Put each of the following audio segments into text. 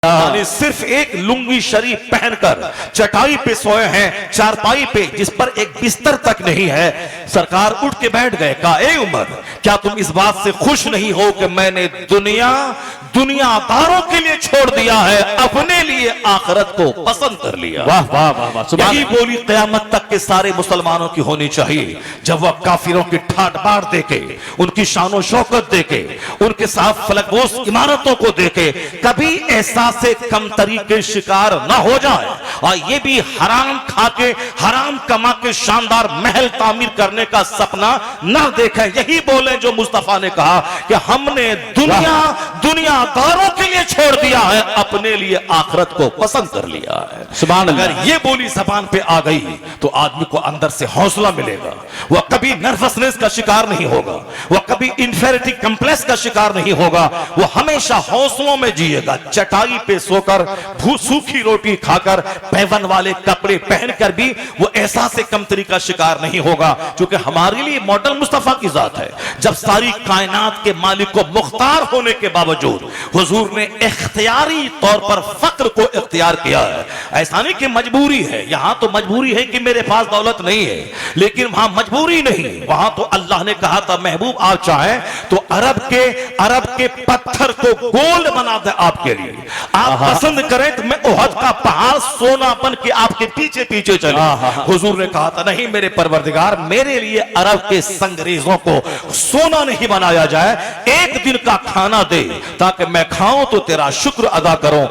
यानी सिर्फ एक लुंगी शरीफ पहनकर चटाई पे सोए हैं, चारपाई पे जिस पर एक बिस्तर तक नहीं है। सरकार उठ के बैठ गए, कहा ए उमर, क्या तुम इस बात से खुश नहीं हो कि मैंने दुनियादारों के लिए छोड़ दिया है, अपने लिए आखिरत को पसंद कर लिया। वाह वाह वाह वाह। यही बोली क़यामत तक के सारे मुसलमानों की होनी चाहिए। जब वह काफिरों की ठाट बाट देके, उनकी शानो शौकत देके, उनके साथ फलकबोस इमारतों को देके कभी एहसास से कमतरी के शिकार न हो जाए, और ये भी हराम खा के हराम कमा के शानदार महल तामीर करने का सपना न देखें। यही बोले जो मुस्तफा ने कहा कि हमने दुनियादारों के लिए छोड़ दिया है, अपने लिए आखिरत को पसंद कर लिया है। सुभान अल्लाह। अगर ये बोली जबान पे आ गई तो आदमी को अंदर से हौसला मिलेगा, वह कभी नर्वसनेस का शिकार नहीं होगा, वह कभी इंफेरिटी कॉम्प्लेक्स का शिकार नहीं होगा, वह हमेशा हौसलों में जिएगा। चटाई पे सोकर, सूखी रोटी खाकर, पैवन वाले कपड़े पहनकर भी वो एहसास कमतरी का शिकार नहीं होगा, क्योंकि हमारे लिए मॉडल मुस्तफा की जात है। जब सारी कायनात के मालिक को मुख्तार होने के बावजूद हुजूर ने इख्तियारी तौर पर फक्र को इख्तियार किया है। ऐसा नहीं कि मजबूरी है, यहां तो मजबूरी है कि मेरे पास दौलत नहीं है, लेकिन वहां मजबूरी नहीं, वहां तो अल्लाह ने कहा था महबूब आप चाहें तो अरब के पत्थर को गोल्ड बना दे आपके लिए, आप पसंद करें तो मैं ओहद का पहाड़ सोना बन के आपके पीछे पीछे चले। हुजूर ने कहा था नहीं मेरे परवरदिगार, मेरे लिए अरब के संगरेजों को सोना नहीं बनाया जाए, एक दिन का खाना दे ताकि मैं खाऊं तो तेरा शुक्र अदा करूं,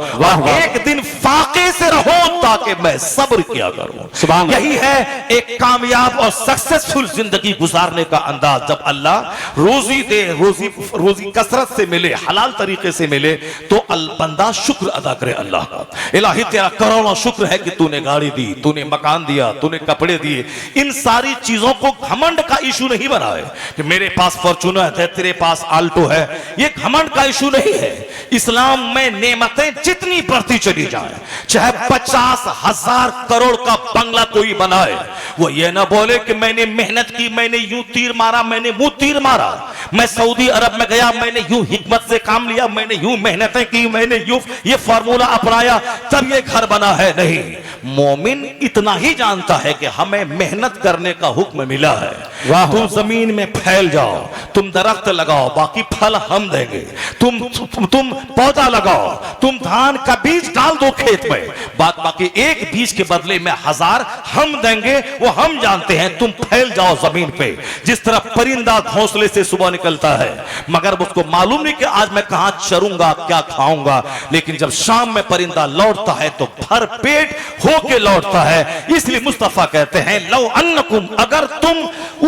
एक दिन फाके से रहो ताकि मैं सब्र किया करूं। यही है एक कामयाब और सक्सेसफुल जिंदगी गुजारने का अंदाज। जब अल्लाह रोजी दे, रोजी कसरत से मिले, हलाल तरीके से मिले, तो बंदा शुक्र अदा करे अल्लाह का। इलाही तेरा करोड़ों शुक्र है कि तूने गाड़ी दी, तूने मकान दिया, तूने कपड़े दिए। इन सारी चीजों को घमंड का इशू नहीं बनाए कि मेरे पास फॉर्च्यूनर है, तेरे पास आल्टो है, ये घमंड का इशू नहीं है। इस्लाम में नेमतें जितनी बढ़ती चली जाए, चाहे 50,000 करोड़ का बंगला कोई बनाए, वो ये ना बोले कि मैंने मेहनत की, मैंने यूं तीर मारा, मैंने मुंह तीर मारा, मैं सऊदी अरब में गया, मैंने यूं हिकमत से काम लिया, मैंने यूं मेहनतें की, मैंने यूं ये फार्मूला अपनाया तब ये घर बना है। नहीं, मोमिन इतना ही जानता है कि हमें मेहनत करने का हुक्म मिला है। तुम जमीन में फैल जाओ, तुम दरख्त लगाओ, बाकी फल हम देंगे। तुम पौधा लगाओ, तुम धान का बीज डाल दो खेत में, बाकी एक बीज के बदले में 1000 हम देंगे, वो हम जानते हैं। तुम फैल जाओ जमीन पे, जिस तरह परिंदा घोंसले से सुबह निकलता है, मगर उसको मालूम नहीं कि आज मैं कहां चरूंगा, क्या खाऊंगा, लेकिन जब शाम में परिंदा लौटता है तो भर पेट होके लौटता है। इसलिए मुस्तफा कहते हैं लौ अन्नकुम, अगर तुम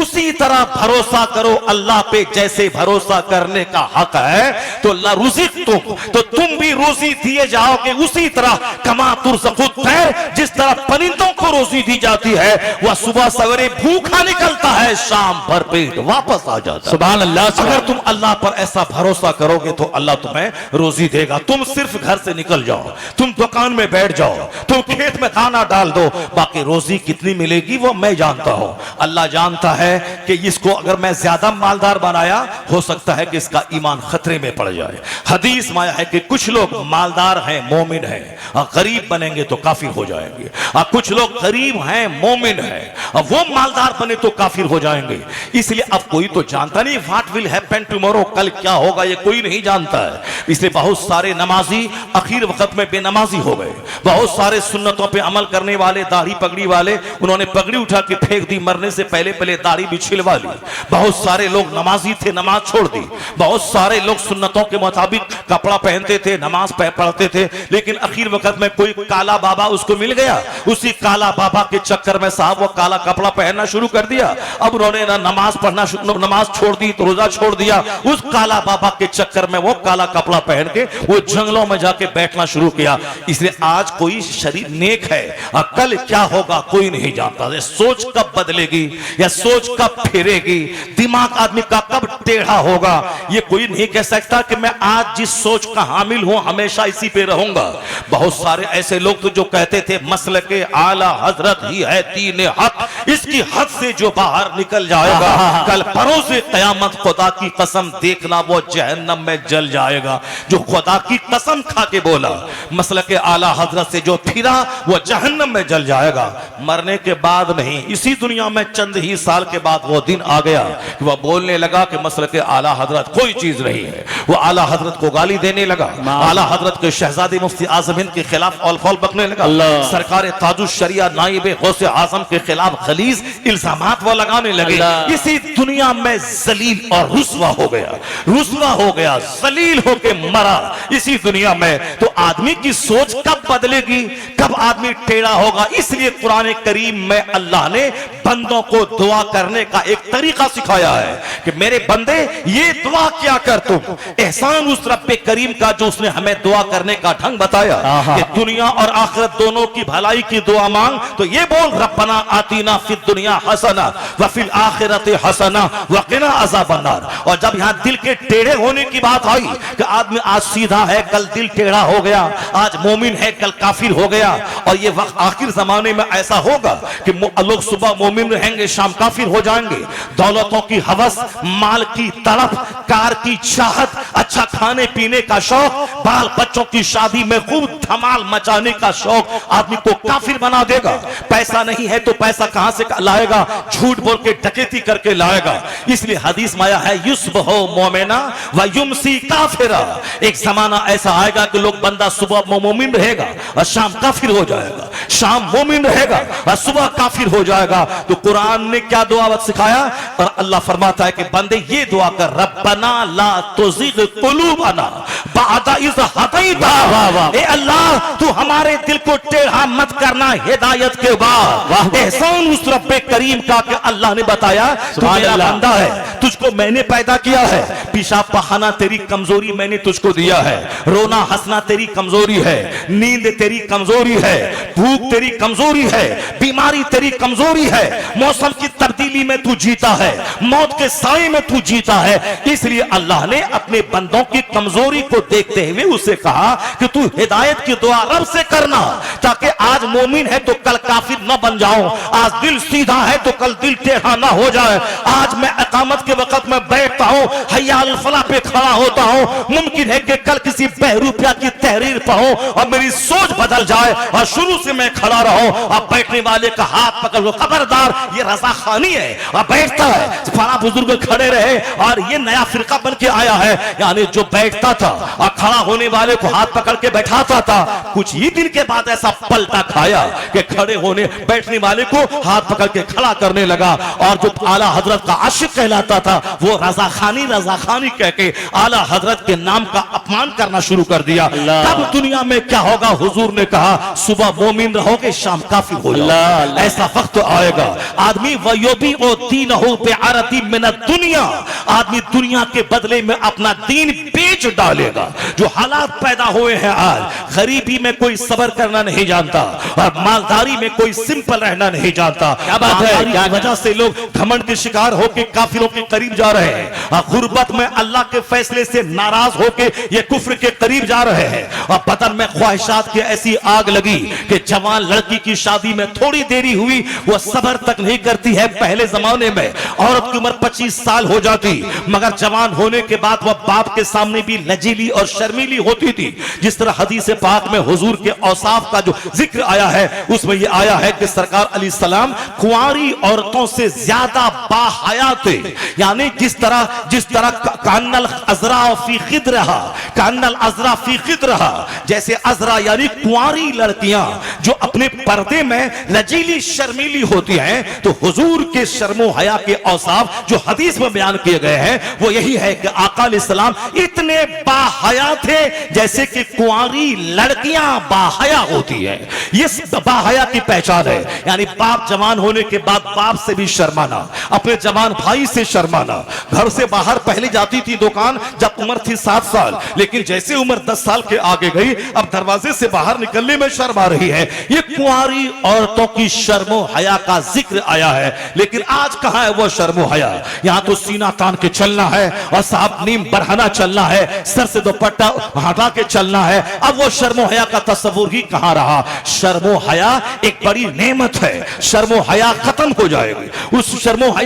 उसी तरह भरोसा करो अल्लाह पे जैसे भरोसा करने का हक है, तो तुम भी रोजी दिए जाओगे उसी तरह, कमा तुरज़क़ुत तैर, जिस तरह परिंदों को रोजी दी जाती है, वह सुबह सवेरे भूखा निकलता है, शाम भर पेट वापस आ जाता है। सुभान अल्लाह। अगर तुम अल्लाह पर ऐसा भरोसा करोगे तो अल्लाह तुम्हें रोजी देगा। तुम सिर्फ घर से निकल जाओ, तुम दुकान में बैठ जाओ, तुम खेत में दाना डाल दो, बाकी रोजी कितनी मिलेगी वो मैं जानता हूं, अल्लाह जानता है कि इसको अगर मैं ज्यादा मालदार बनाया, हो सकता है कि इसका ईमान खतरे में पड़ जाए। हदीस में आया है कि कुछ लोग मालदार हैं, मोमिन हैं, और गरीब बनेंगे तो काफिर हो जाएंगे, और कुछ लोग गरीब हैं, मोमिन हैं, और वो मालदार बने तो काफिर हो जाएंगे। इसलिए अब कोई तो जानता नहीं व्हाट विल हैपन टुमारो, कल क्या होगा ये कोई नहीं जानता है। इसलिए बहुत सारे नमाजी आखिर वक्त में बेनमाजी हो गए, बहुत सारे सुन्नतों पे अमल करने वाले, दाढ़ी पगड़ी वाले, उन्होंने पगड़ी उठा के फेंक दी, मरने से पहले दाढ़ी भी छिलवा ली। बहुत सारे लोग नमाजी थे, नमाज छोड़ दी। बहुत सारे लोग सुन्नतों के मुताबिक कपड़ा पहनते थे, नमाज पढ़ते थे, लेकिन आखिर वक्त में कोई काला बाबा उसको मिल गया, उसी काला बाबा के चक्कर में साहब वो काला कपड़ा पहनना शुरू कर दिया। अब उन्होंने ना नमाज पढ़ना, नमाज छोड़ दी, तो रोजा छोड़ दिया, उस काला बाबा के चक्कर में वो काला कपड़ा पहन के वो जंगलों में जाके बैठना शुरू किया। इसलिए आज कोई शरीर नेक है और कल क्या होगा कोई नहीं जानता। सोच कब बदलेगी या सोच कब फिरेगी, दिमाग आदमी का कब टेढ़ा होगा, ये कोई नहीं कह सकता। कि मैं आज जिस सोच का हामिल हूं, हमेशा इसी पे रहूंगा। बहुत सारे ऐसे लोग तो जो कहते थे मसलके आला हजरत ही है दीन हक, इसकी हद से जो बाहर निकल जाएगा कल परोज़ क़यामत खुदा की कसम देखना वो जहन्नम में जल जाएगा। जो खुदा की कसम खा के बोला मसलके आला हजरत से जो फिरा वो जहन्नम में जल जाएगा। मरने के बाद नहीं, इसी दुनिया में चंद ही साल के बाद वो दिन आ गया कि वह बोलने लगा कि मसलके आला हजरत कोई चीज नहीं है। वो आला हजरत को गाली देने लगा, आला हजरत के शहजादे मुफ्ती आजम हिंद के खिलाफ औल-फौल बकने लगा, सरकार ताजुश शरिया नाइब गौसे आजम के खिलाफ खलीज इल्जामात वो लगाने लगे। इसी दुनिया में जलील और रुस्वा हो गया, रुस्वा हो गया, जलील होके मरा इसी दुनिया में। तो आदमी की सोच कब बदलेगी, कब आदमी टेढ़ा होगा? इसलिए कुरान करीम में अल्लाह ने बंदों को दुआ करने का एक तरीका सिखाया है कि मेरे बंदे ये दुआ क्या कर तुम। एहसान उस रब्बे करीम का जो उसने हमें दुआ करने का ढंग बताया कि दुनिया और आखिरत दोनों की भलाई की दुआ मांग तो ये बोल रब्बना आतीना फिद दुनिया हसना व फिल आखिरति हसना व क़िना अज़ाबन्नार। और जब यहाँ दिल के टेढ़े होने की बात आई कि आदमी आज सीधा है कल दिल टेढ़ा हो गया, आज मोमिन है कल काफिर हो गया, और ये वक्त आखिर जमाने में ऐसा होगा कि लोग सुबह मोमिन रहेंगे शाम काफिर हो जाएंगे। दौलतों की हवस, माल की तड़प, कार की चाहत, अच्छा खाने पीने का शौक, बाल बच्चों की शादी में खूब धमाल मचाने का शौक आदमी को काफिर बना देगा। पैसा नहीं है तो पैसा कहां से लाएगा? झूठ बोल के डकैती करके लाएगा। इसलिए हदीस में आया है युस्बहु मोमिना व युमसी काफिरा। एक जमाना ऐसा आएगा कि लोग बंदा सुबह मोमिन रहेगा और शाम काफिर हो जाएगा, शाम मोमिन रहेगा और सुबह काफिर हो जाएगा। तो कुरान ने क्या दुआ सिखाया? और अल्लाह फरमाता है कि बंदे ये दुआ कर, रब्बना ला तुज़िग़ क़ुलूबना बअद इज़ हदैतना। ए अल्लाह तू हमारे दिल को टेढ़ा मत करना हिदायत के बाद। एहसान उस रब्बे करीम का कि अल्लाह ने बताया तू मेरा बंदा है, तुझको मैंने पैदा किया है, पेशाब बहाना तेरी कमजोरी मैंने तुझको दिया है, रोना हंसना तेरी कमजोरी है, नींद तेरी कमजोरी है, भूख तेरी कमजोरी है, बीमारी तेरी कमजोरी है, मौसम की तब्दीली में तू जीता है, मौत के साए में तू जीता है। इसलिए अल्लाह ने अपने बंदों की कमजोरी को देखते हुए उसे कहा कि तू हिदायत की दुआ रब से करना, ताकि आज मोमिन है तो कल काफिर न बन जाओ, आज दिल सीधा है तो कल दिल टेढ़ा ना हो जाए। आज मैं इकामत के वक्त में बैठता हूँ, हय्या अल फलाह पे खड़ा होता हूँ, मुमकिन है कि कल किसी बहरूपिया की तहरीर पढ़ूं और मेरी सोच बदल जाए और शुरू से मैं खड़ा रहूं और बैठने वाले का हाथ पकड़ लो, खबरदार ये रजा खानी है, और बैठता है। फला बुजुर्ग खड़े रहे और ये नया फिरका बन के आया है, यानी जो बैठता था और खड़ा होने वाले को हाथ पकड़ के बैठाता था, कुछ ही दिन के बाद ऐसा पलटा खाया कि खड़े होने बैठने वाले को हाथ पकड़ के खड़ा करने लगा। और जो आला हजरत का आशिक कहलाता था वो रजा खानी कह के आला हजरत के नाम का अपमान करना शुरू कर दिया। तब दुनिया में क्या होगा? हुजूर ने कहा सुबह मोमिन रहोगे शाम काफिर हो जाओगे। ऐसा वक्त आएगा आदमी वयोबी ओ दीनहु बिअरदी मिन दुनिया, आदमी दुनिया के बदले में अपना दीन बेच डालेगा। जो हालात पैदा हुए हैं आज, गरीबी में कोई सब्र करना नहीं जानता और मालदारी में कोई सिंपल रहना नहीं जानता। क्या बात है? क्या वजह से लोग घमंड के शिकार होकर काफिरों के करीब जा रहे हैं और गुर्बत में अल्लाह के फैसले से नाराज होकर ये कुफ्र के करीब जा रहे हैं। और बदन में ख्वाहिशात की ऐसी आग लगी कि जवान लड़की की शादी में थोड़ी देरी हुई वो सब्र तक नहीं करती है। पहले जमाने में औरत की उम्र 25 साल हो जाती, मगर जवान होने के बाद वह बाप के सामने भी लजीली और शर्मीली होती थी। जिस तरह हदीस पाक में हुजूर के औसाफ का जो जिक्र आया है उसमें यह आया है कि सरकार अलैहिस्सलाम कुंवारी औरतों से ज्यादा बाहया थे। यानी जिस तरह कान्नल अजरा फी खिद्रहा, कान्नल अजरा फी खिद्रहा, जैसे अजरा यानी कुंवारी लड़कियां जो अपने पर्दे में लजीली शर्मीली होती हैं, तो हुजूर के शर्मो हया के औसाफ जो हदीस में बयान किए गए हैं वो यही है कि आका अलैहिस्सलाम इतने बाहया थे जैसे कि कुंवारी लड़कियां बाहया होती हैं। ये बाहया की पहचान है, यानी बाप जवान होने के बाद बाप से भी शर्माना, अपने जवान भाई से शर्माना। घर से बाहर पहले जाती थी दुकान जब उम्र थी 7 साल, लेकिन जैसे उम्र 10 साल के आगे गई अब दरवाजे से बाहर निकलने में शर्म आ रही है। ये कुंवारी औरतों की शर्मो हया का जिक्र आया है, लेकिन आज कहां है वो शर्मो हया? यहां तो सीना तान के चलना है और साहब नीम बढ़ाना चलना है, सर से दुपट्टा हटा के चलना है। अब वो शर्मो हया का तस्वुर ही कहां रहा? शर्मो हया एक बड़ी नेमत है, शर्मो हया खत्म हो जाएगी, उस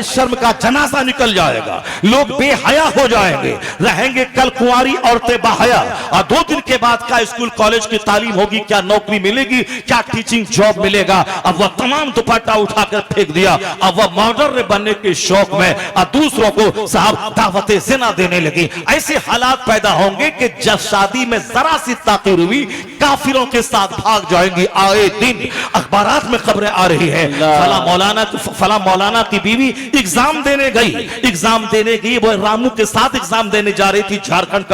शर्म का जनाजा निकल जाएगा, लोग बेहया हो जाएंगे, रहेंगे कल कुंवारी औरतें बाहया। और 2 दिन के बाद क्या स्कूल कॉलेज की तालीम होगी, क्या नौकरी मिलेगी, क्या टीचिंग जॉब मिलेगा? अब वह तमाम दुपट्टा उठाकर फेंक दिया, अब वह मॉडर्न बनने के शौक में और दूसरों को साहब दावतें जिना देने लगी। ऐसे हालात पैदा होंगे कि जब शादी में जरा सी ताकीर हुई काफिरों के साथ भाग जाएंगी। आए दिन अखबारात में खबरें आ रही है, फला मौलाना की बीवी एग्जाम देने गई, वो रामू के साथ एग्जाम देने जा रही थी, झारखंड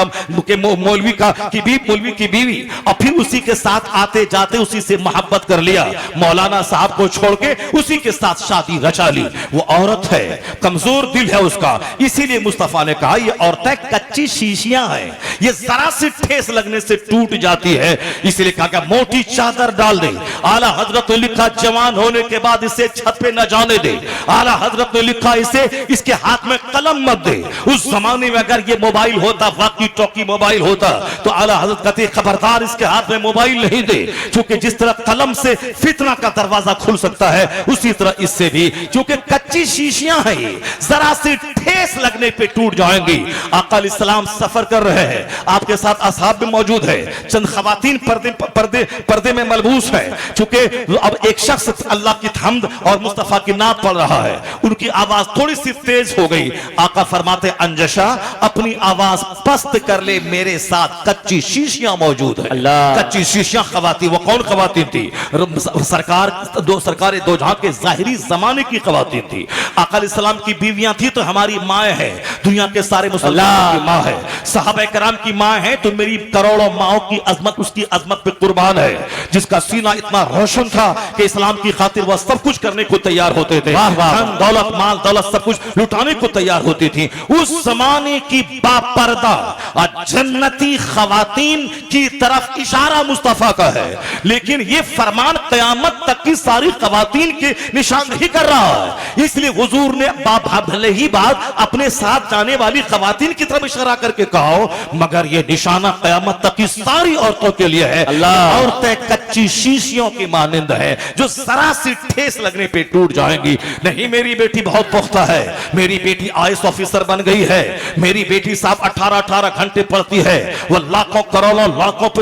के मौलवी की बीवी, और फिर उसी के साथ आते जाते उसी से मोहब्बत कर लिया, मौलाना साहब को छोड़ के उसी के साथ शादी रचा ली। वो औरत है, कमजोर दिल है उसका, इसीलिए मुस्तफा ने कहा ये औरतें कच्ची शीशियां हैं, ये जरा सी ठेस लगने से टूट जाती है, इसलिए कहा मोटी चादर डाल दे। आला हजरत ने लिखा जवान होने के बाद इसे छत पे न जाने दे। आला हजरत ने लिखा इसके हाथ में कलम मत दे। उस जमाने में अगर ये मोबाइल होता, वाकी टॉकी मोबाइल होता, तो आला हजरत कहते खबरदार इसके हाथ में मोबाइल नहीं दे, क्योंकि जिस तरह कलम से फितना का दरवाजा खुल सकता है उसी तरह इससे भी, क्योंकि कच्ची शीशियां हैं, ये जरा सी ठेस लगने पे टूट जाएंगी। आका अलैहिस्सलाम सफर कर रहे हैं, आपके साथ असहाब भी मौजूद है, चंद खवातीन पर्दे में मलबूस है, क्योंकि अब एक शख्स अल्लाह की हम्द और मुस्तफा की नात पढ़ रहा है, उनकी आवाज थोड़ी सी तेज हो गई। आका फरमाते अंजशा अपनी आवाज पस्त कर ले, मेरे साथ कच्ची शीशियां मौजूद है। कच्ची शीशियां खवातीन, वो कौन खवातीन थी? सरकार दो जहां के जाहिरी जमाने की खवातीन थी। आका अलैहिस्सलाम की बीवियां थी तो हमारी माँ है, दुनिया के सारे मुसलमानों की माँ है, सहाबा कराम की माँ है, तो मेरी करोड़ों माओं की अजमत उसकी अजमत पे कुर्बान है, जिसका सीना इतना रोशन था कि इस्लाम की खातिर वह सब कुछ करने को तैयार होते थे, धन दौलत माल दौलत सब कुछ लुटाने को तैयार होती थी। उस जमाने की बापर्दा और जन्नती खवातीन की तरफ इशारा मुस्तफा का है, लेकिन ये फरमान कयामत तक की सारी खवातीन के निशान नहीं कर रहा है। इसलिए हुजूर ने भले ही बात अपने साथ जाने वाली खवातीन की तरफ इशारा करके कहा, मगर ये निशाना कयामत तक की सारी औरतों के लिए है। औरतें कच्ची शीशियों की मानिंद है, जो जरा सी ठेस लगने पे टूट जाएंगी। नहीं, मेरी बेटी बहुत पुख्ता है, मेरी बेटी आईएएस ऑफिसर बन गई है, मेरी बेटी साहब 18-18 घंटे पढ़ती है, वो लाखों करोड़ों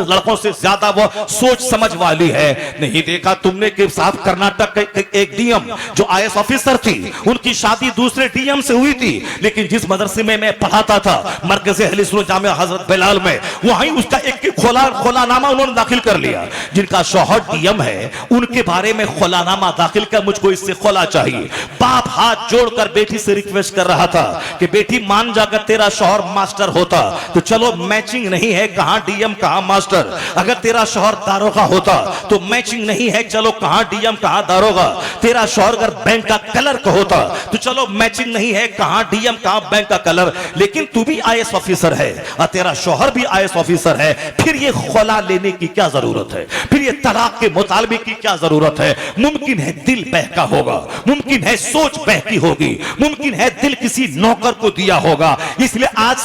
लड़कों से ज्यादा वो सोच समझ वाली है। नहीं देखा तुमने कि साहब कर्नाटक के एक डीएम जो आईएएस ऑफिसर थी, उनकी शादी दूसरे डीएम से हुई थी, लेकिन जिस मदरसे में मैं पढ़ाता था मरकज़े अहले सुन्नत जामिया हजरत बिलाल में, वहीं उसका एक खुलानामा उन्होंने दाखिल कर लिया। जिनका शौहर डीएम है उनके बारे में खुलानामा दाखिल कर, मुझको इससे खुला चाहिए। बाप हाथ जोड़कर बेटी से रिक्वेस्ट कर रहा था कि बेटी मान जा, अगर तेरा शौहर मास्टर होता तो चलो मैचिंग नहीं है, कहां डीएम कहां मास्टर। अगर तेरा शौहर दारोगा होता तो मैचिंग नहीं है, चलो कहां डीएम कहां दारोगा। तेरा शौहर अगर बैंक का क्लर्क होता तो चलो मैचिंग नहीं है, कहां डीएम कहां बैंक का कलर। लेकिन तू भी आईएएस ऑफिसर है और तेरा शौहर भी आईएएस ऑफिसर है, फिर ये खुला लेने की क्या जरूरत है, फिर ये तलाक के मुतालबे की क्या जरूरत है। मुमकिन है दिल बहका होगा, मुमकिन है सोच बहकी होगी, मुमकिन है दिल किसी नौकर को दिया होगा। इसलिए आज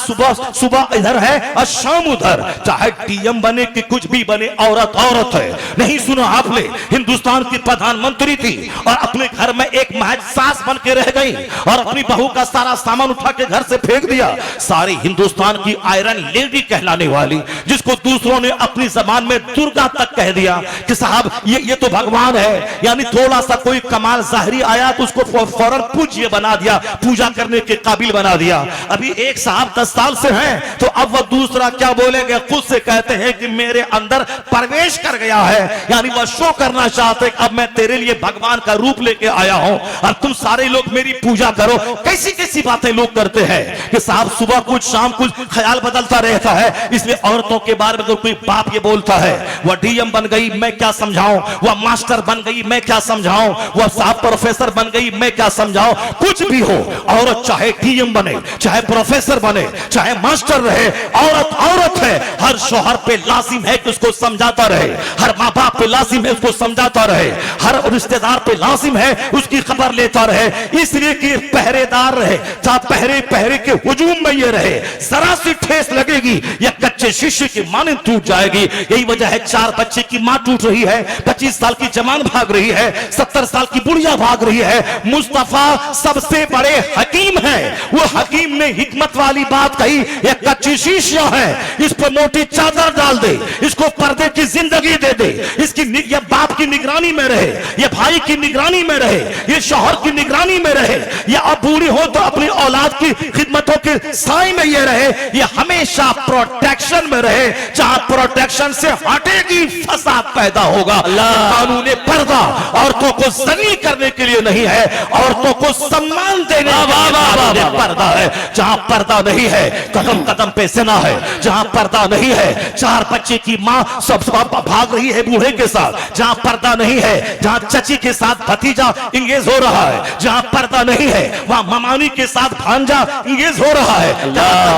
सुबह इधर है और शाम उधर, चाहे डीएम बने कि कुछ भी बने, औरत औरत है। नहीं सुनो आपने, हिंदुस्तान की प्रधानमंत्री थी और अपने घर में एक महज सास बन के रह गई और अपनी बहू का सारा सामान उठा के घर से फेंक दिया। सारे हिंदुस्तान की आयरन लेडी कहलाने वाली, जिसको दूसरों ने अपनी जबान में दुर्गा तक कह दिया, दिया कि साहब ये तो भगवान है, यानी थोड़ा सा कोई कमाल जाहिरी आया तो उसको फौरन पूज्य बना दिया, पूजा करने के काबिल बना दिया। अभी एक साहब 10 साल से हैं तो अब वह दूसरा क्या बोलेंगे, खुद से कहते हैं कि मेरे अंदर प्रवेश कर गया है, यानी वह शो करना चाहते अब मैं तेरे लिए भगवान का रूप लेके आया हूं और तुम सारे लोग मेरी पूजा करो। कैसी कैसी बातें लोग करते हैं कि साहब सुबह कुछ शाम कुछ, ख्याल बदलता रहता है। इसलिए औरतों के बारे में तो कोई बाप ये बोलता है वह डीएम बन गई मैं क्या समझाऊं, वह मास्टर बन गई मैं क्या समझाऊं, वह साहब प्रोफेसर बन गई मैं क्या समझाऊं। कुछ भी हो, औरत चाहे डीएम बने, चाहे प्रोफेसर बने, चाहे मास्टर रहे, औरत औरत है। हर शौहर पे लाजिम है कि उसको समझाता रहे, हर माँ बाप पे लाजिम है उसको समझाता रहे, हर रिश्तेदार पे लाजिम है उसकी खबर लेता रहे, इसलिए कि पहरेदार रहे, पहरे पहरे के हुजूम में ये रहे। जरा सी ठेस लगेगी या कच्चे शीशे की मानिंद टूट जाएगी। यही वजह है 4 बच्चे की मां टूट रही है, 25 साल की जवान भाग रही है, 70 साल की बुढ़िया भाग रही है। मुस्तफा सबसे बड़े हकीम है, वो हकीम ने हिकमत वाली बात कही, ये कच्ची शीशियां है, इस पर मोटी चादर डाल दे, इसको पर्दे की जिंदगी दे दे, इसकी ये बाप की निगरानी में रहे, ये भाई की निगरानी में रहे, ये शौहर की निगरानी में रहे, या अब बूढ़ी हो तो अपनी औलाद की खिदमतों के साए में ये रहे, ये हमेशा प्रोटेक्शन में रहे। जहां प्रोटेक्शन से हटेगी फसाद पैदा होगा। कानून पर्दा औरतों को जलील करने के लिए नहीं है, औरतों को सम्मान देने के लिए पर्दा है। जहां पर्दा नहीं है कदम कदम पे ज़िना है, जहां पर्दा नहीं है 4 बच्चे की मां सब भाग रही है बूढ़े के साथ, जहां पर्दा नहीं है, जहां चची के साथ भतीजा इंगेज हो रहा है, जहां पर्दा नहीं है वहां ममानी के साथ भांजा इंगेज हो रहा है।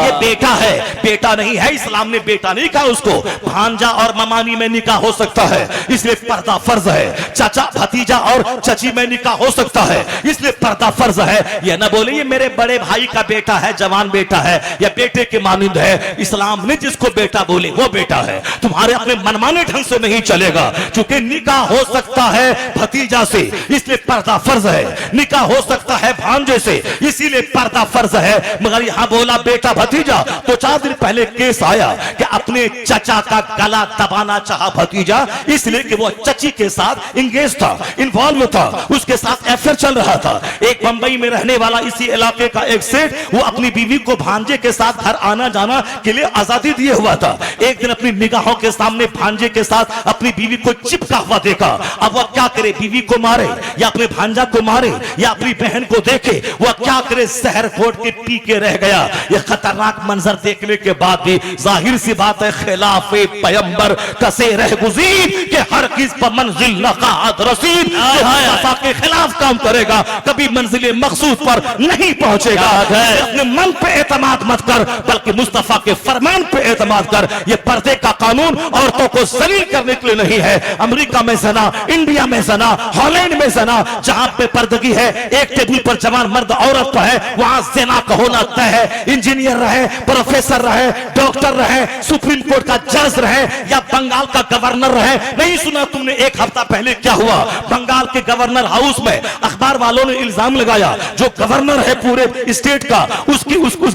ये बेटा है, बेटा नहीं है, इस्लाम ने बेटा नहीं कहा उसको, भांजा और ममानी में निकाह हो सकता है इसलिए पर्दा फर्ज है। चाचा भतीजा और चची में निकाह हो सकता है इसलिए पर्दा फर्ज है। ये ना बोले ये मेरे बड़े भाई का बेटा है, जवान बेटा है या बेटे के मानिंद है। इस्लाम ने जिसको बेटा बोले वो बेटा है, तुम्हारे अपने मनमाने ढंग से नहीं चलेगा। चूंकि निकाह हो सकता है भतीजा से इसलिए पर्दा फर्ज है, निकाह हो सकता है भांजे से इसीलिए पर्दा फर्ज है। मगर यहां बोला बेटा भतीजा तो 4 दिन पहले केस आया कि अपने चचा का गला दबाना चाहा भतीजा, इसलिए कि वो चची के साथ इंगेज था, इन्वॉल्व था, उसके साथ अफेयर चल रहा था। एक बंबई में रहने वाला इसी इलाके का एक सेठ, वो अपनी बीवी को भांजे के साथ घर आना जाना के लिए आजादी दिए हुआ था। एक दिन अपनी निगाहों के सामने भांजे के साथ अपनी बीवी को चिपका हुआ देखा। अब वह क्या करे, बीवी को मारे या अपने भांजा को मारे या अपनी बहन को देखे, वह क्या करे, जहर घोट के पी के रह गया। यह खतरनाक मंजर देखने के बाद भी जाहिर सी बात है खिलाफे पैगंबर कसे रह गुज़ीर के हर किस पर मंजिल नक़ात रसीद, मुस्तफा के खिलाफ काम करेगा कभी मंजिल मकसूद पर नहीं पहुंचेगा। अपने मन पे एतमाद मत कर बल्कि मुस्तफा के फरमान पे एतमाद कर। ये पर्दे का कानून औरतों को जलील करने के लिए नहीं है। अमेरिका में ज़ना, इंडिया में ज़ना, हॉलैंड में ज़ना, जहां पे पर्दगी है, एक टेबल पर जवान मर्द औरत तो है, वहां ज़ना का होना तय है। इंजीनियर रहे, प्रोफेसर रहे, डॉक्टर रहे, सुप्रीम कोर्ट का जज रहे या बंगाल का गवर्नर रहे। नहीं सुना तुमने एक हफ्ता पहले क्या हुआ बंगाल के गवर्नर हाउस में? अखबार वालों ने इल्जाम लगाया जो गवर्नर है पूरे स्टेट का, उस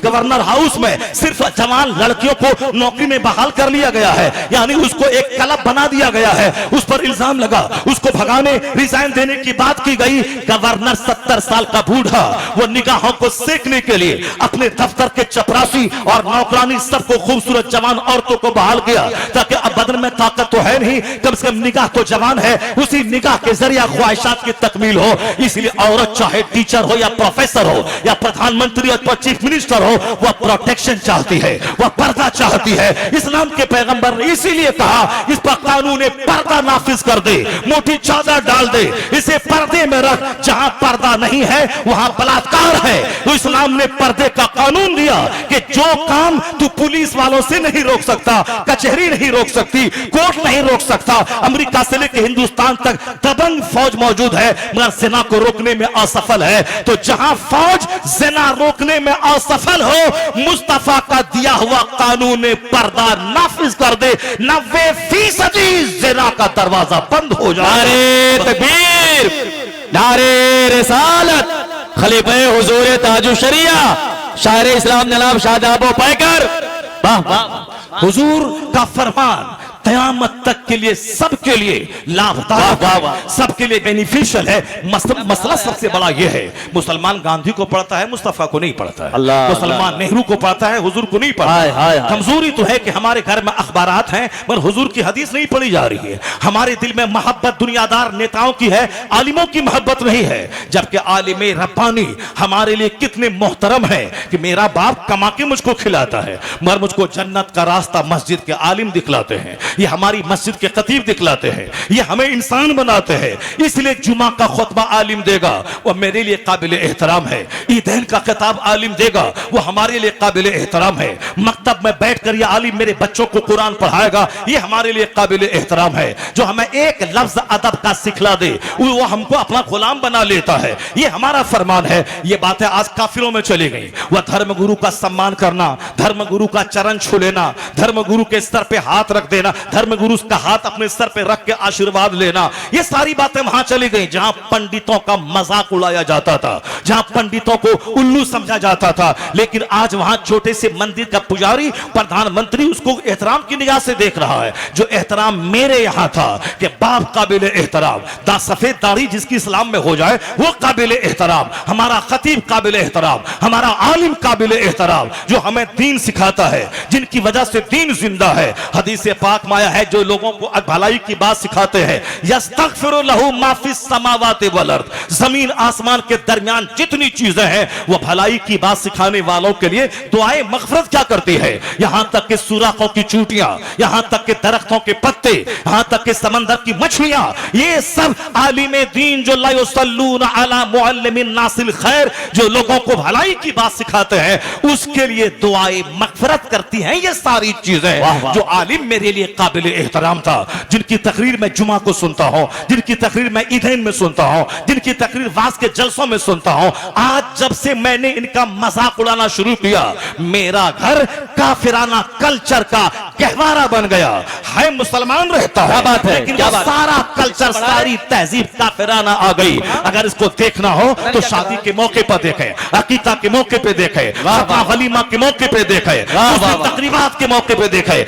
गवर्नर हाउस में सिर्फ जवान लड़कियों को नौकरी में बहाल कर लिया गया है, यानी उसको एक क्लब बना दिया गया है। उस पर इल्जाम लगा, उसको भगाने रिजाइन देने की बात की गई। गवर्नर 70 साल का बूढ़ा वो निगाहों को सेकने के लिए अपने दफ्तर के चपरासी और नौकरानी सबको खूबसूरत जवान औरतों को बहाल किया ताकि अब बदन में ताकत तो है नहीं, कम से कम निगाह तो जवान है, उसी निगाह के जरिए ख्वाहिशात की तकमील हो। इसलिए औरत चाहे टीचर हो या प्रोफेसर हो या प्रधानमंत्री या चीफ मिनिस्टर हो, वह प्रोटेक्शन चाहती है, वह पर्दा चाहती है। इस्लाम के पैगंबर ने इसीलिए कहा इस पर कानून पर्दा नाफिज कर दे, मोटी चादर डाल दे, इसे पर्दे में रख। जहां पर्दा नहीं है वहां बलात्कार है। तो इस्लाम ने पर्दे का कानून दिया कि जो काम तू पुलिस वालों से नहीं रोक सकता, कचहरी नहीं रोक सकती, कोर्ट नहीं रोक सकता, अमेरिका से लेकर हिंदुस्तान तक दबंग फौज मौजूद है मगर ज़िना को रोकने में असफल है। तो जहां फौज ज़िना रोकने में असफल हो, मुस्तफा का दिया हुआ कानून पर्दा नाफिज कर दे, 90% ज़िना का दरवाजा बंद हो जाए। नारे तकबीर, नारे रिसालत, खलीफे हुजूर ताजु शरिया शायर इस्लाम जनाब शाहजाबो पैकर। हुजूर का फरमान क़यामत तक के लिए, सबके लिए लाभदायक है, सबके लिए बेनिफिशियल है। मसला सबसे बड़ा यह है, मुसलमान गांधी को पढ़ता है, मुस्तफा को नहीं पढ़ता है, मुसलमान नेहरू को पढ़ता है, हुजूर को नहीं पढ़ता है। कमजोरी तो है कि हमारे घर में अखबारात हैं पर हुजूर की हदीस नहीं पढ़ी जा रही है। हमारे दिल में मोहब्बत दुनियादार नेताओं की है, आलिमों की मोहब्बत नहीं है। जबकि आलिम रब्बानी हमारे लिए कितने मोहतरम है कि मेरा बाप कमा के मुझको खिलाता है मगर मुझको जन्नत का रास्ता मस्जिद के आलिम दिखलाते हैं, ये हमारी मस्जिद के खतीब दिखलाते हैं, ये हमें इंसान बनाते हैं। इसलिए जुमा का खुतबा आलिम देगा वो मेरे लिए काबिल एहतराम है, ईदैन का खिताब आलिम देगा वो हमारे लिए काबिल एहतराम है, मकतब में बैठकर ये आलिम मेरे बच्चों को कुरान पढ़ाएगा ये हमारे लिए काबिल एहतराम है। जो हमें एक लफ्ज अदब का सिखला दे वो हमको अपना गुलाम बना लेता है, ये हमारा फरमान है। ये बातें आज काफिरों में चली गई। वह धर्म गुरु का सम्मान करना, धर्म गुरु का चरण छू लेना, धर्म गुरु के सर पे हाथ रख देना, धर्म गुरु का हाथ अपने सर पे रख के आशीर्वाद लेना, ये सारी बातें वहां चली गई जहां पंडितों का मजाक उड़ाया जाता था, जहां पंडितों को उल्लू समझा जाता था। लेकिन आज वहां छोटे से मंदिर का पुजारी प्रधानमंत्री उसको एहतराम की निगाह से देख रहा है। जो एहतराम मेरे यहां था कि बाप काबिल एहतराम, सफेद दाढ़ी जिसकी इस्लाम में हो जाए वो काबिल एहतराम, हमारा खतीब काबिल एहतराम, हमारा आलिम काबिल एहतराम, जो हमें दीन सिखाता है, जिनकी वजह से दीन जिंदा है। हदीस पाक में आया है जो लोगों को भलाई की बात सिखाते हैं, यस्तगफिरु लहू मा फिस समावाति वल अर्द, जमीन आसमान के दरमियान जितनी चीजें हैं वो भलाई की बात सिखाने वालों के लिए दुआएं मगफरत क्या करती है। यहां तक कि सुराखों की चूटियां, यहां तक कि दरख्तों के पत्ते, यहां तक कि समंदर की मछलियां, ये सब आलिम दीन जो ला युसल्लूना अला मुअल्लिमिन नासिल खैर, जो लोगों को भलाई की बात सिखाते हैं उसके लिए दुआएं मगफरत करती हैं। ये सारी चीजें जो आलिम मेरे लिए काबिल एहतराम था, जिनकी तकरीर मैं जुमा को सुनता हूं, जिनकी तकरीर मैं ईदैन में सुनता हूं, जिनकी तकरीर वाज के जलसों में सुनता हूं, आज जब से मैंने इनका मजाक उड़ाना शुरू किया मेरा घर काफिराना कल्चर का गहवारा बन गया है। मुसलमान रहता है बात है, लेकिन सारा कल्चर सारी तहजीब काफिराना आ गई। अगर इसको देखना हो तो शादी के मौके पर देखे, अकीका के मौके पे देखे, वलीमा के मौके पे देखे, तकरीबात के मौके पे देखे।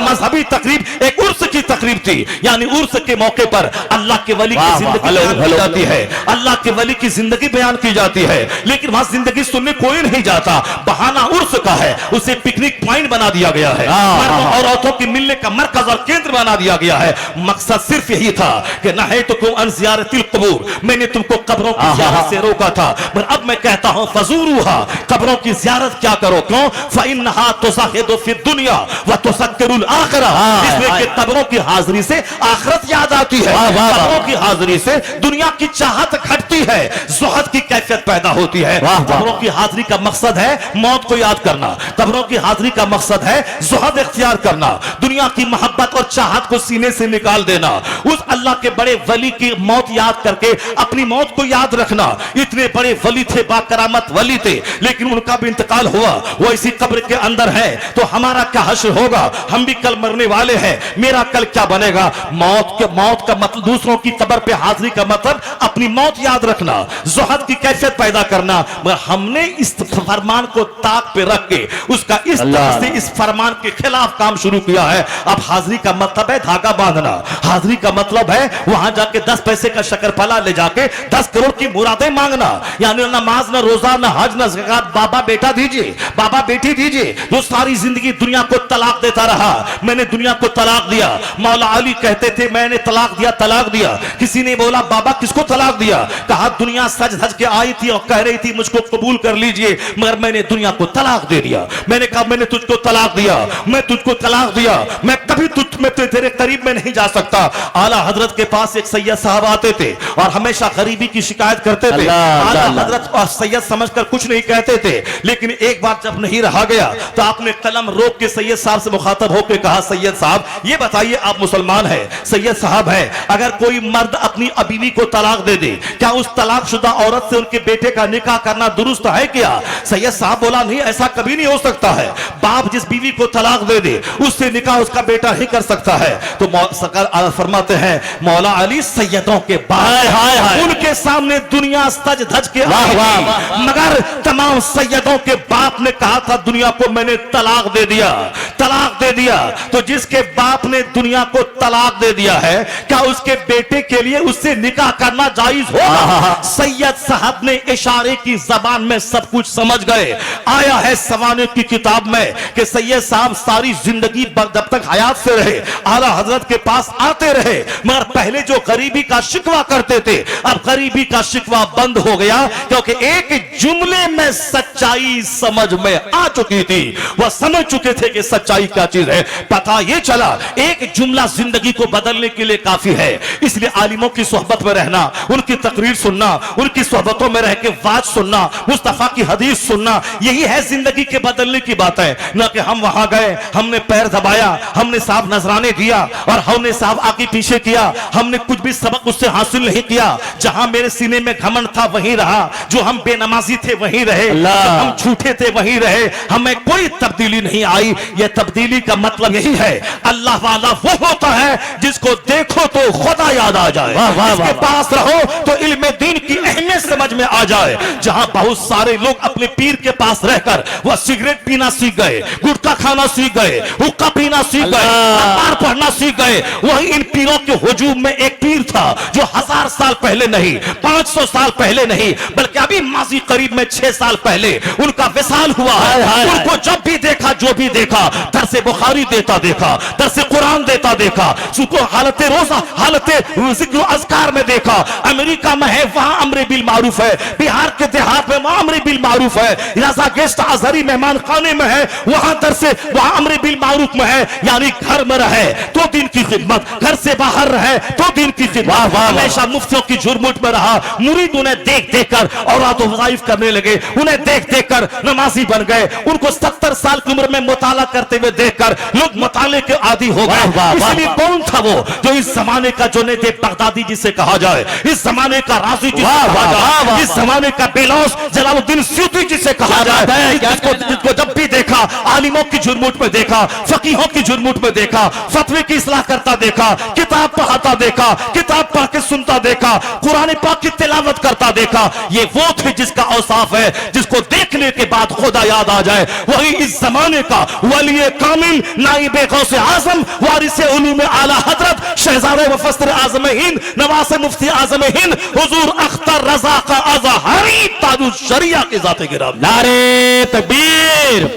मजहबी तकरीब एक उर्स की तकरीब थी, यानी उर्स के मौके पर अल्लाह के वली की जिंदगी बयान की जाती है, अल्लाह के वली की जिंदगी बयान की जाती है। लेकिन वहां जिंदगी सुनने कोई नहीं जाता, बहाना उर्स का है, उसे पिकनिक पॉइंट बना दिया गया है, मर्दों और औरतों के मिलने का मरकज और केंद्र बना दिया गया है। मकसद सिर्फ यही था कि नहैतुकुम अन ज़ियारतिल क़ुबूर, मैंने तुमको कब्रों की ज़ियारत से रोका था, पर अब मैं कहता हूं फज़ूरूहा, कब्रों की ज़ियारत क्या करो, क्यों? फ़इन्नहा तुज़हिदु फ़िद दुनिया व तुज़क्किरुल आखिरा, इसलिए कि कब्रों की हाजिरी से आखिरत याद आती है, कब्रों की हाजिरी से दुनिया की चाहत घटती है, ज़ुहद की कैफियत पैदा होती है। कब्रों की हाजिरी का मकसद है मौत को याद करना, कब्रों की हाजिरी का मकसद है ज़ुहद इख्तियार करना, दुनिया की मोहब्बत और चाहत को सीने से निकाल देना, उस अल्लाह के बड़े वली की मौत याद करके अपनी मौत को याद रखना। इतने बड़े वली थे, बाकरामत वली थे, लेकिन उनका भी इंतकाल हुआ, वो इसी कब्र के अंदर है, तो हमारा क्या हश्र होगा? हम भी कल मरने वाले हैं, मेरा कल क्या बनेगा? मौत का मतलब, दूसरों की कब्र पे हाजिरी का मतलब अपनी मौत याद रखना, ज़ुहद की कैफियत पैदा करना। मगर हमने इस फरमान को ताक पे रख के उसका इस तरह से इस फरमान के खिलाफ काम शुरू किया है। अब हाजिरी का मतलब है धागा बांधना, हाजिरी का मतलब है वहां जाके 10 पैसे का शकरपाला ले जाके 10 करोड़ की मुरादें मांगना, यानी नमाज ना रोजा ना हज ना ज़कात, बाबा बेटा दीजिए, बाबा बेटी दीजिए। जो सारी जिंदगी दुनिया को तलाक देता रहा, मैंने दुनिया को तलाक दिया। मौला अली कहते थे मैंने तलाक दिया, तलाक दिया। किसी ने बोला बाबा किसको तलाक दिया? कहा दुनिया सज धज के आई थी और कह रही थी मुझको कबूल कर लीजिए, मगर मैंने दुनिया को तलाक दे दिया। मैंने कहा मैंने तुझको तलाक दिया, मैं तुझको तलाक दिया, मैं कभी तुझ में तेरे करीब में नहीं जा सकता। आला हजरत के पास एक सैयद साहब आते थे और हमेशा गरीबी की शिकायत करते थे। आला हजरत और सैयद समझकर कुछ नहीं कहते थे, लेकिन एक बार जब नहीं रहा गया तो आपने कलम रोक के सैयद साहब से मुखातब होकर कहा सैयद साहब ये बताइए आप मुसलमान हैं, सैयद साहब है, अगर कोई मर्द अपनी बीवी को तलाक दे दे, क्या उस तलाकशुदा औरत से उनके बेटे का निकाह करना दुरुस्त है क्या? सैयद साहब बोला नहीं, ऐसा कभी नहीं हो सकता है। बाप जिस बीवी को तलाक दे दे उससे निकाह उसका बेटा ही कर सकता है। तो सरकार फरमाते हैं मौला अली सैयदों के हाय, हाय, हाय। उनके सामने दुनिया सज धज के वाह, आई वाह, थी। वाह। मगर तमाम सैयदों के बाप ने कहा था दुनिया को मैंने तलाक दे दिया, तलाक दे दिया। तो जिसके बाप ने दुनिया को तलाक दे दिया है, क्या उसके बेटे के लिए उससे निकाह करना जायज होगा? सैयद साहब ने इशारे की जबान में सब कुछ समझ गए। आया है सवाने की किताब में कि सैयद साहब सारी जिंदगी जब तक हयात से रहे आला हजरत के पास आते रहे, मगर पहले जो गरीबी का शिकवा करते थे अब गरीबी का शिकवा बंद हो गया, क्योंकि एक जुमले में सच्चाई समझ में आ चुकी थी। वह समझ चुके थे कि सच्चाई क्या चीज है। पता यह चला एक जुमला जिंदगी को बदलने के लिए काफी है। इसलिए आलिमों की सोहबत में रहना, उनकी तकरीर सुनना, उनकी सोहबतों में रह के वाज सुनना, मुस्तफा की हदीस सुनना, यही है जिंदगी के बदलने की बात है। ना कि हम वहां गए, हमने पैर दबाया, हमने साहब नजराने दिया और हमने साहब आगे पीछे किया, हमने कुछ भी सबक उससे हासिल नहीं किया। जहां मेरे सीने में घमंड था वहीं रहा, जो हम बेनमाजी थे वहीं रहे, जो हम झूठे थे वहीं रहे, हमें कोई तब्दीली नहीं आई। यह तब्दीली का मतलब यही है, अल्लाह वाला वो होता है जिसको देखो तो खुदा याद आ जाए, जिसके पास रहो तो इल्म दीन की अहमियत समझ में आ जाए। जहां बहुत सारे लोग अपने पीर के पास रहकर वह सिगरेट पीना सीख गए, गुटखा खाना सीख गए, हुक्का पीना सीख गए, अखबार पढ़ना सीख गए, वही इन पीरों के हुजूम में एक पीर था जो 1000 साल पहले नहीं, 500 साल पहले नहीं, बल्कि अभी माजी करीब में 6 साल पहले उनका विसाल हुआ है। उनको जब भी देखा, जो भी देखा, दरसे बुखारी देता देखा, दरसे कुरान देता देखा, उसको हालत रोजा, हालत जिक्र अज़कार में देखा। अमेरिका में है वहां अम्र बिल मारूफ है, बिहार के देहात में वहां अम्र बिल मारूफ है, रजा गेस्ट अजहरी मेहमान खाने में है वहां दरसे, वहां अम्र बिल मारूफ में है। यानी घर में रहे तो दिन की खिदमत, घर से बाहर रहे तो दिन की खिदमत, हमेशा मुफ्तियों की झुरमुट में रहा। मुरीद उन्हें देख देख कर औरात वज़ाइफ करने लगे, उन्हें देख देख कर नमाजी बन गए। उनको 70 साल की उम्र में मुताला करते हुए देखकर लोग मुताले के आदी हो गए। इसलिए कौन था वो जो इस जमाने का जुनैद बगदादी जिसे कहा जाए, इस जमाने का राजी जिसे कहा जाए, इस जमाने का बेलौस जलालुद्दीन सूती जिसे कहा जाए, जिसको जब भी देखा आलिमों की झुरमुट में देखा, फकीहों की झुरमुट में देखा, फतवे की इस्लाह करता देखा, किताब पढ़ाता देखा, किताब पढ़ के सुनता देखा, कुरान पाक की तिलावत करता देखा। ये वो थे जिसका औसाफ है, जिसको देखने के बाद खुदा याद आ जाए। वही इस जमाने का वली कामिल, नाइब गौसे आजम, वारिस उलूम आला हजरत, शहजादे मुफस्सिर आज़म हिंद, नवासे मुफ्ती आज़म हिंद, हुजूर अख्तर रज़ा का अज़हरी ताजुश शरिया के ज़ाते गिराम। नारे तकबीर,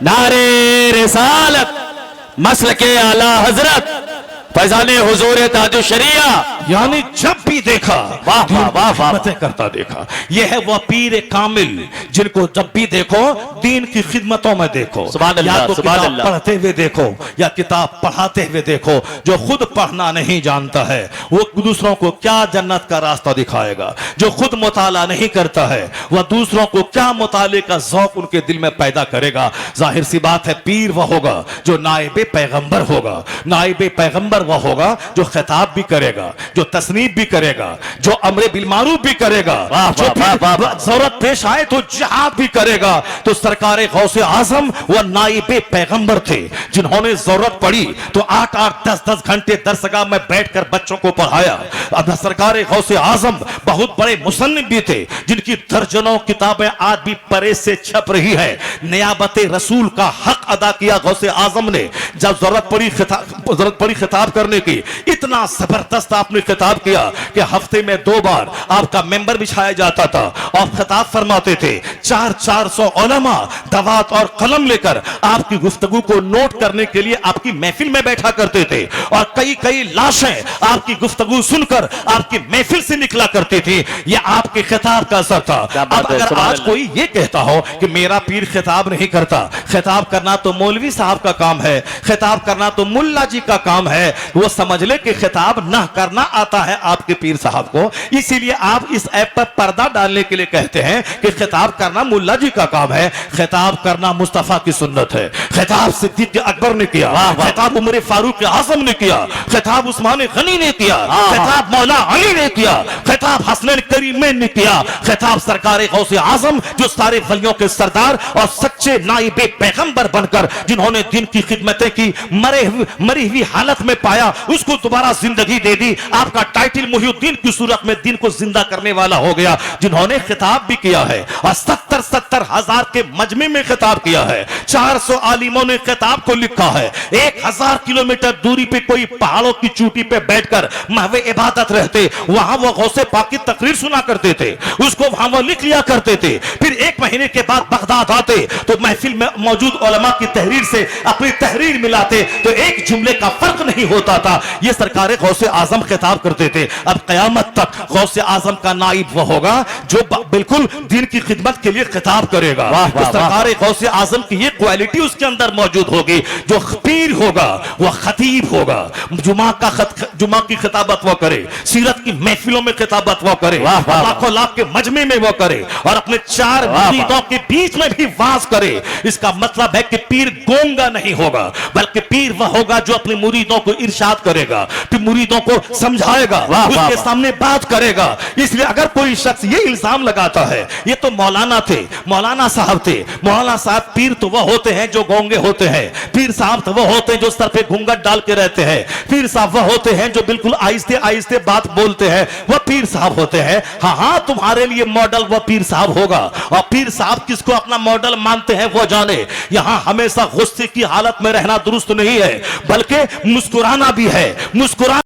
नारे रिसालत, मसलके आला हजरत, फैजाने हुजूर ताजुश शरिया। यानी जब भी देखा वाह वाह वाह वाह, बातें करता देखा। यह है वह पीर कामिल जिनको जब भी देखो दीन की खिदमतों में देखो, सुभान अल्लाह, या तो सुभान किताब अल्लाह। पढ़ते हुए देखो या किताब पढ़ाते हुए देखो। जो खुद पढ़ना नहीं जानता है वो दूसरों को क्या जन्नत का रास्ता दिखाएगा, जो खुद मुताला नहीं करता है वह दूसरों को क्या मुताले का ज़ौक़ उनके दिल में पैदा करेगा। जाहिर सी बात है पीर वह होगा जो नाइब पैगंबर होगा, नाइब पैगंबर वह होगा जो खिताब भी करेगा, जो तस्नीफ भी करेगा, जो अमरे बिल मारूफ भी करेगा, जो जरूरत पेश आए तो जिहाद भी करेगा। तो सरकार गौसे आजम वह नाइब पैगंबर थे जिन्होंने जरूरत पड़ी तो 8-8, 10-10 घंटे दरसगाह में बैठकर बच्चों को पढ़ाया। अब सरकार गौसे आजम बहुत बड़े मुसन्निफ भी थे जिनकी दर्जनों किताबें आज भी परे से छप रही है। नियाबत रसूल का हक अदा किया गौसे आजम ने। जब जरूरत पड़ी खिताब करने की, इतना जबरदस्त आपने खिताब किया कि हफ्ते में 2 बार आपका मेंबर बिछाया जाता था और खिताब फरमाते थे। 400 उलमा दवात और कलम लेकर आपकी गुफ्तगू को नोट करने के लिए आपकी महफिल में बैठा करते थे और कई लाशें आपकी गुफ्तगू सुनकर आपकी महफिल से निकला करती थी। यह आपके खिताब का असर था। अब अगर आज कोई ये कहता हो कि मेरा पीर खिताब नहीं करता, खिताब करना तो मौलवी साहब का काम है, खिताब करना तो मुल्ला जी का काम है, वो समझ ले कि खिताब ना करना आता है आपके पीर साहब को, इसीलिए आप इस ऐप पर पर्दा डालने के लिए कहते हैं कि खिताब करना मुल्ला जी का काम है। खिताब करना मुस्तफा की सुन्नत है। खिताब सिद्दीक अकबर ने किया, खिताब उमर फारूक आजम ने किया, खिताब उस्मान गनी ने किया, खिताब मौला अली ने किया, खिताब हसनैन करीमैन ने किया, खिताब सरकार गौसे आजम जो सारे वलियों के सरदार और सच्चे नाइबे पैगंबर बनकर जिन्होंने दिन की खिदमतें की, मरी हुई हालत में पाया, उसको दोबारा जिंदगी दे दी। आपका टाइटल मुहिउद्दीन की सूरत में दिन को जिंदा करने वाला हो गया, जिन्होंने खिताब भी किया है और 70 हजार के मजमे में खिताब किया है। 400 आलिमों ने खिताब को लिखा है। 1000 किलोमीटर दूरी पे कोई पहाड़ों की चोटी पे बैठकर महवे इबादत रहते, वहां वो गौसे पाक की तकरीर सुना करते थे, उसको वहां वो लिख लिया करते थे। फिर 1 महीने के बाद बगदाद आते तो महफिल में मौजूद उलमा की तहरीर से अपनी तहरीर मिलाते तो एक जुमले का फर्क नहीं होता था। ये सरकार गौसे आजम खिताब करते थे। अब कयामत तक गौसे आजम का नाइब वो होगा जो बिल्कुल दिन की खिदमत के लिए खिताब करेगा। तो सरकार गौसे आजम की ये क्वालिटी उसके अंदर मौजूद होगी। जो पीर होगा वह खतीब होगा, जुमा की खिताबत वो करे, सीरत की महफिलों में खिताबत वो करे, लाखों लाख के मजमे में वो करे और अपने 4 मुरीदों के बीच में भी वाज करे। इसका मतलब है कि पीर गोंगा नहीं होगा, बल्कि पीर वह होगा जो अपने मुरीदों को इरशाद करेगा, फिर मुरीदों को समझाएगा, उसके सामने बात करेगा। इसलिए अगर कोई शख्स ये इल्जाम लगाता है ये तो मौलाना थे, मौलाना साहब थे, मौलाना साहब पीर तो वह होते हैं जो गोंगे होते हैं, पीर साहब तो वह होते हैं जो सर पे घूंघट डाल के रहते हैं, पीर साहब वह होते हैं जो बिल्कुल आहिस्ते आहिस्ते बात बोलते हैं, वह पीर साहब होते हैं। हाँ, तुम्हारे लिए मॉडल वह पीर साहब होगा। और पीर साहब किसको अपना मॉडल मानते हैं वो जाने। यहां हमेशा गुस्से की हालत में रहना दुरुस्त नहीं है, बल्कि मुस्कुराना भी है। मुस्कुरा